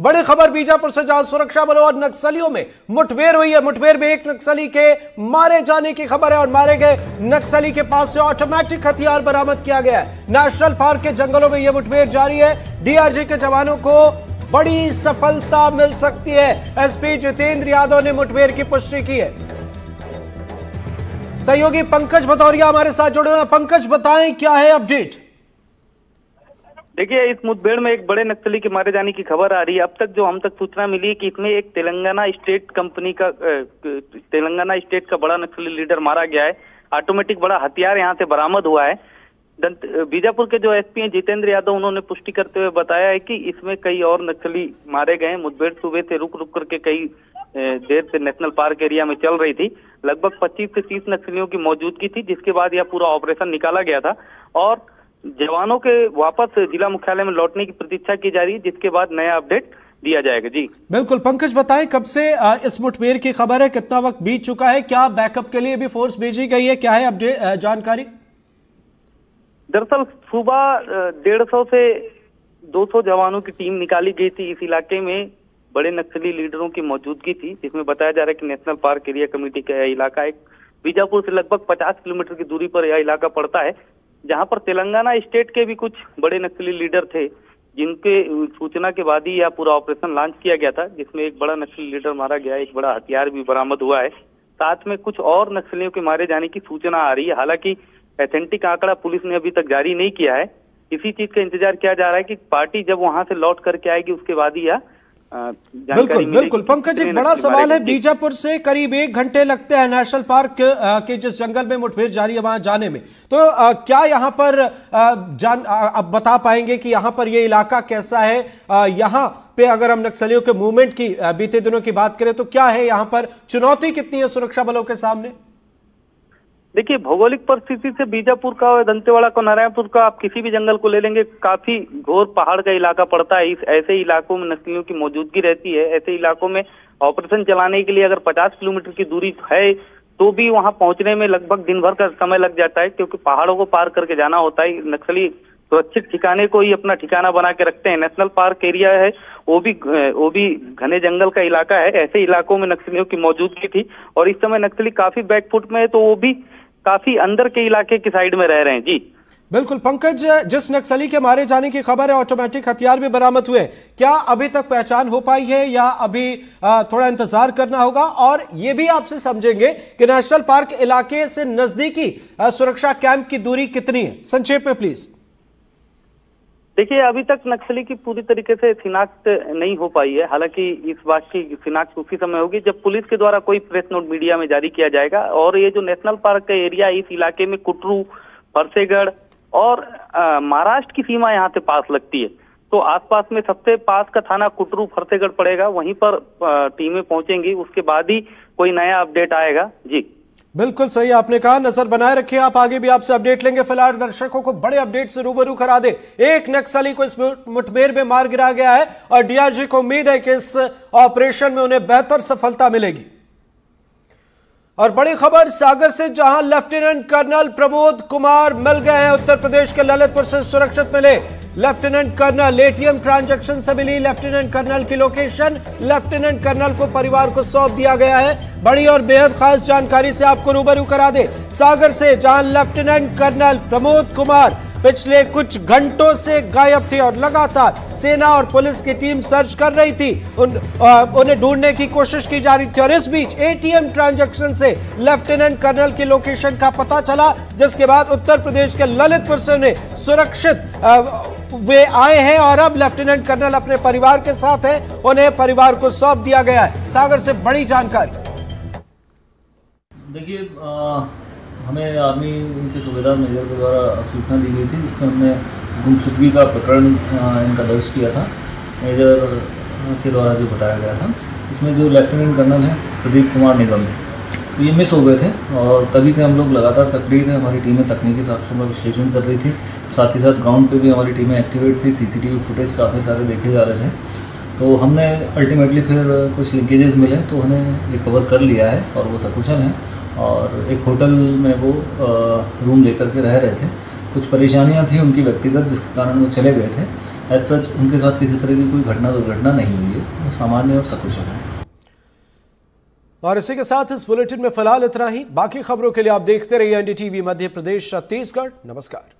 बड़ी खबर बीजापुर से, जहां सुरक्षा बलों और नक्सलियों में मुठभेड़ हुई है। मुठभेड़ में एक नक्सली के मारे जाने की खबर है और मारे गए नक्सली के पास से ऑटोमेटिक हथियार बरामद किया गया है। नेशनल पार्क के जंगलों में यह मुठभेड़ जारी है। डीआरजी के जवानों को बड़ी सफलता मिल सकती है। एसपी जितेंद्र यादव ने मुठभेड़ की पुष्टि की है। सहयोगी पंकज भदौरिया हमारे साथ जुड़े हुए हैं। पंकज, बताएं क्या है अपडेट? देखिए, इस मुठभेड़ में एक बड़े नक्सली के मारे जाने की खबर आ रही है। अब तक जो हम तक सूचना मिली है कि इसमें एक तेलंगाना स्टेट का बड़ा नक्सली लीडर मारा गया है। ऑटोमेटिक बड़ा हथियार यहां से बरामद हुआ है। बीजापुर के जो एसपी हैं जितेंद्र यादव, उन्होंने पुष्टि करते हुए बताया है कि इसमें कई और नक्सली मारे गए। मुठभेड़ सुबह से रुक रुक करके कई देर से नेशनल पार्क एरिया में चल रही थी। लगभग 25 से 30 नक्सलियों की मौजूदगी थी, जिसके बाद यह पूरा ऑपरेशन निकाला गया था और जवानों के वापस जिला मुख्यालय में लौटने की प्रतीक्षा की जा रही है, जिसके बाद नया अपडेट दिया जाएगा। जी बिल्कुल पंकज, बताएं कब से इस मुठभेड़ की खबर है, कितना वक्त बीत चुका है, क्या बैकअप के लिए भी फोर्स भेजी गई है, क्या है अपडेट जानकारी? दरअसल सुबह 150 से 200 जवानों की टीम निकाली गई थी। इस इलाके में बड़े नक्सली लीडरों की मौजूदगी थी, जिसमें बताया जा रहा है कि नेशनल पार्क एरिया कमेटी का यह इलाका एक बीजापुर से लगभग 50 किलोमीटर की दूरी पर यह इलाका पड़ता है, जहां पर तेलंगाना स्टेट के भी कुछ बड़े नक्सली लीडर थे, जिनके सूचना के बाद ही यह पूरा ऑपरेशन लॉन्च किया गया था, जिसमें एक बड़ा नक्सली लीडर मारा गया, एक बड़ा हथियार भी बरामद हुआ है। साथ में कुछ और नक्सलियों के मारे जाने की सूचना आ रही है। हालांकि ऑथेंटिक आंकड़ा पुलिस ने अभी तक जारी नहीं किया है। इसी चीज का इंतजार किया जा रहा है कि पार्टी जब वहां से लौट करके आएगी, उसके बाद ही यह बिल्कुल पंकज, एक बड़ा सवाल है। बीजापुर से करीब 1 घंटे लगते हैं नेशनल पार्क के जिस जंगल में मुठभेड़ जारी है वहां जाने में, तो क्या यहां पर अब बता पाएंगे कि यहां पर ये इलाका कैसा है? यहां पे अगर हम नक्सलियों के मूवमेंट की बीते दिनों की बात करें तो क्या है यहां पर, चुनौती कितनी है सुरक्षा बलों के सामने? देखिए, भौगोलिक परिस्थिति से बीजापुर का और दंतेवाड़ा को, नारायणपुर का, आप किसी भी जंगल को ले लेंगे, काफी घोर पहाड़ का इलाका पड़ता है। इस ऐसे इलाकों में नक्सलियों की मौजूदगी रहती है। ऐसे इलाकों में ऑपरेशन चलाने के लिए अगर 50 किलोमीटर की दूरी है तो भी वहां पहुंचने में लगभग दिन भर का समय लग जाता है, क्योंकि पहाड़ों को पार करके जाना होता है। नक्सली सुरक्षित ठिकाने को ही अपना ठिकाना बना के रखते हैं। नेशनल पार्क एरिया है, वो भी घने जंगल का इलाका है। ऐसे इलाकों में नक्सलियों की मौजूदगी थी और इस समय नक्सली काफी बैकफुट में है, तो वो भी काफी अंदर के इलाके की साइड में रह रहे हैं। जी बिल्कुल पंकज, जिस नक्सली के मारे जाने की खबर है, ऑटोमेटिक हथियार भी बरामद हुए, क्या अभी तक पहचान हो पाई है या अभी थोड़ा इंतजार करना होगा? और ये भी आपसे समझेंगे कि नेशनल पार्क इलाके से नजदीकी सुरक्षा कैंप की दूरी कितनी है, संक्षेप में प्लीज। देखिए, अभी तक नक्सली की पूरी तरीके से शिनाख्त नहीं हो पाई है। हालांकि इस बात की शिनाख्त उसी समय होगी जब पुलिस के द्वारा कोई प्रेस नोट मीडिया में जारी किया जाएगा। और ये जो नेशनल पार्क का एरिया है, इस इलाके में कुटरू, फरसेगढ़ और महाराष्ट्र की सीमा यहाँ से पास लगती है, तो आसपास में सबसे पास का थाना कुटरू फरसेगढ़ पड़ेगा। वहीं पर टीमें पहुंचेंगी, उसके बाद ही कोई नया अपडेट आएगा। जी बिल्कुल सही आपने कहा, नजर बनाए रखिए आप, आगे भी आपसे अपडेट लेंगे। फिलहाल दर्शकों को बड़े अपडेट से रूबरू करा दे, एक नक्सली को इस मुठभेड़ में मार गिरा गया है और डीआरजी को उम्मीद है कि इस ऑपरेशन में उन्हें बेहतर सफलता मिलेगी। और बड़ी खबर सागर से, जहां लेफ्टिनेंट कर्नल प्रमोद कुमार मिल गए हैं। उत्तर प्रदेश के ललितपुर से सुरक्षित मिले लेफ्टिनेंट कर्नल। एटीएम ट्रांजैक्शन से मिली लेफ्टिनेंट कर्नल की लोकेशन, लेफ्टिनेंट कर्नल को परिवार को सौंप दिया गया है। बड़ी और बेहद खास जानकारी से आपको रूबरू करा दे सागर से, जहां लेफ्टिनेंट कर्नल प्रमोद कुमार पिछले कुछ घंटों से गायब थे और लगातार सेना और पुलिस की टीम सर्च कर रही थी, उन्हें ढूंढने की कोशिश की जा रही थी। और इस बीच एटीएम ट्रांजैक्शन से लेफ्टिनेंट कर्नल की लोकेशन का पता चला, जिसके बाद उत्तर प्रदेश के ललितपुर से उन्हें सुरक्षित वे आए हैं और अब लेफ्टिनेंट कर्नल अपने परिवार के साथ है, उन्हें परिवार को सौंप दिया गया है। सागर से बड़ी जानकारी। देखिए, हमें आर्मी के सूबेदार मेजर के द्वारा सूचना दी गई थी, जिसमें हमने गुमशुदगी का प्रकरण इनका दर्ज किया था। मेजर के द्वारा जो बताया गया था, इसमें जो लेफ्टिनेंट कर्नल हैं प्रदीप कुमार निगम, तो ये मिस हो गए थे और तभी से हम लोग लगातार सक्रिय थे। हमारी टीमें तकनीकी साक्ष्यों का विश्लेषण कर रही थी, साथ ही साथ ग्राउंड पे भी हमारी टीमें एक्टिवेट थी। सीसीटीवी फुटेज काफ़ी सारे देखे जा रहे थे, तो हमने अल्टीमेटली फिर कुछ लीकेजेस मिले तो उन्हें रिकवर कर लिया है और वो सकुशल हैं और एक होटल में वो रूम लेकर के रह रहे थे। कुछ परेशानियां थी उनकी व्यक्तिगत, जिसके कारण वो चले गए थे। एज सच उनके साथ किसी तरह की कोई दुर्घटना नहीं हुई है, वो सामान्य और सकुशल है। और इसी के साथ इस बुलेटिन में फिलहाल इतना ही। बाकी खबरों के लिए आप देखते रहिए एनडीटीवी मध्य प्रदेश छत्तीसगढ़। नमस्कार।